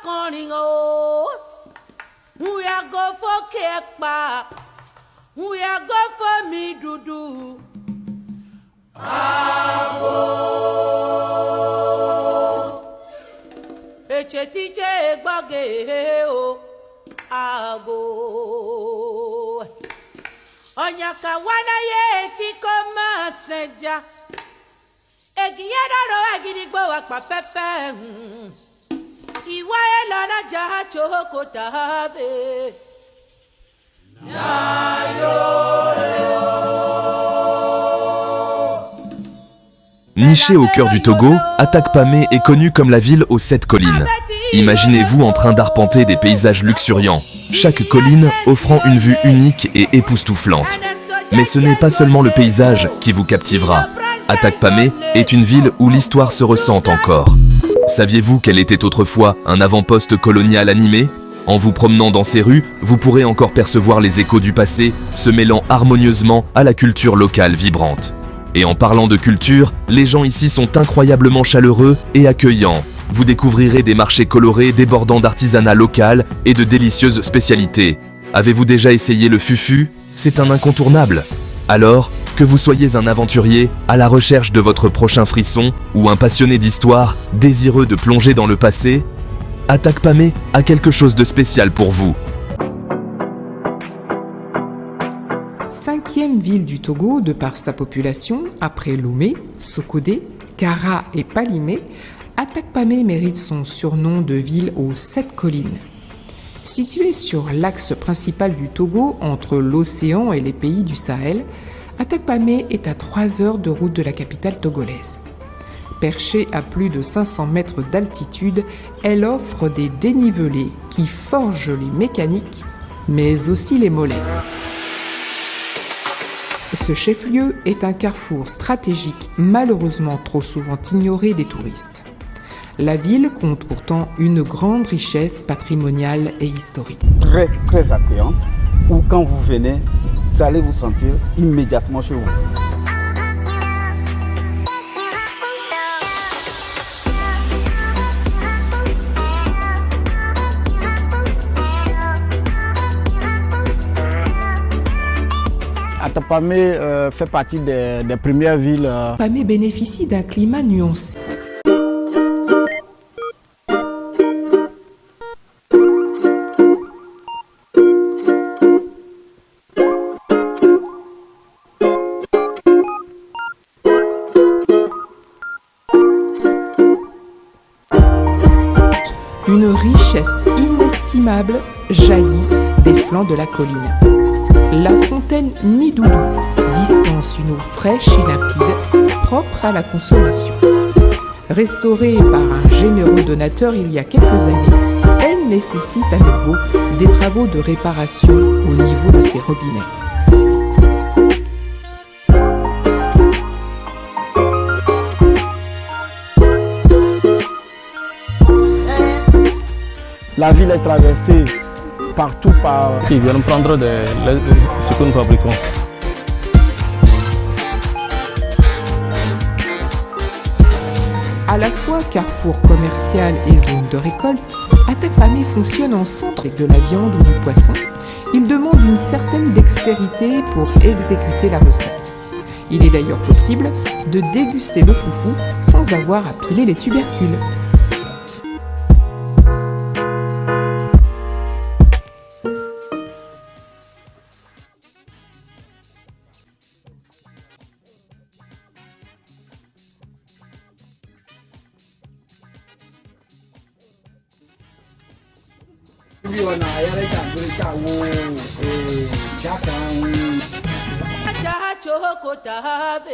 calling oh. We are go for Kekpa. We are go for me Dudu. Ago. Echetije gbage o. Ago. Onyaka wana ye chikoma senja. Egiyada ro agidigbo wa pa pepe. Iwa elana jaha choko tabe. Nichée au cœur du Togo, Atakpamé est connue comme la ville aux 7 collines. Imaginez-vous en train d'arpenter des paysages luxuriants, chaque colline offrant une vue unique et époustouflante. Mais ce n'est pas seulement le paysage qui vous captivera. Atakpamé est une ville où l'histoire se ressent encore. Saviez-vous qu'elle était autrefois un avant-poste colonial animé ? En vous promenant dans ces rues, vous pourrez encore percevoir les échos du passé, se mêlant harmonieusement à la culture locale vibrante. Et en parlant de culture, les gens ici sont incroyablement chaleureux et accueillants. Vous découvrirez des marchés colorés débordant d'artisanat local et de délicieuses spécialités. Avez-vous déjà essayé le fufu ? C'est un incontournable. Alors, que vous soyez un aventurier à la recherche de votre prochain frisson ou un passionné d'histoire désireux de plonger dans le passé, Atakpamé a quelque chose de spécial pour vous. 5e ville du Togo de par sa population, après Lomé, Sokodé, Kara et Palimé, Atakpamé mérite son surnom de ville aux 7 collines. Située sur l'axe principal du Togo entre l'océan et les pays du Sahel, Atakpamé est à 3 heures de route de la capitale togolaise. Perchée à plus de 500 mètres d'altitude, elle offre des dénivelés qui forgent les mécaniques, mais aussi les mollets. Ce chef-lieu est un carrefour stratégique malheureusement trop souvent ignoré des touristes. La ville compte pourtant une grande richesse patrimoniale et historique. Très, très accueillante, où quand vous venez, vous allez vous sentir immédiatement chez vous. Atakpamé fait partie des premières villes. Atakpamé bénéficie d'un climat nuancé. Une richesse inestimable jaillit des flancs de la colline. La fontaine Midoudou dispense une eau fraîche et limpide, propre à la consommation. Restaurée par un généreux donateur il y a quelques années, elle nécessite à nouveau des travaux de réparation au niveau de ses robinets. La ville est traversée partout par... Ils viennent prendre ce que nous fabriquons. À la fois carrefour commercial et zone de récolte, Atakpamé fonctionne en centre avec de la viande ou du poisson. Il demande une certaine dextérité pour exécuter la recette. Il est d'ailleurs possible de déguster le foufou sans avoir à piler les tubercules. Jaha choko tabe.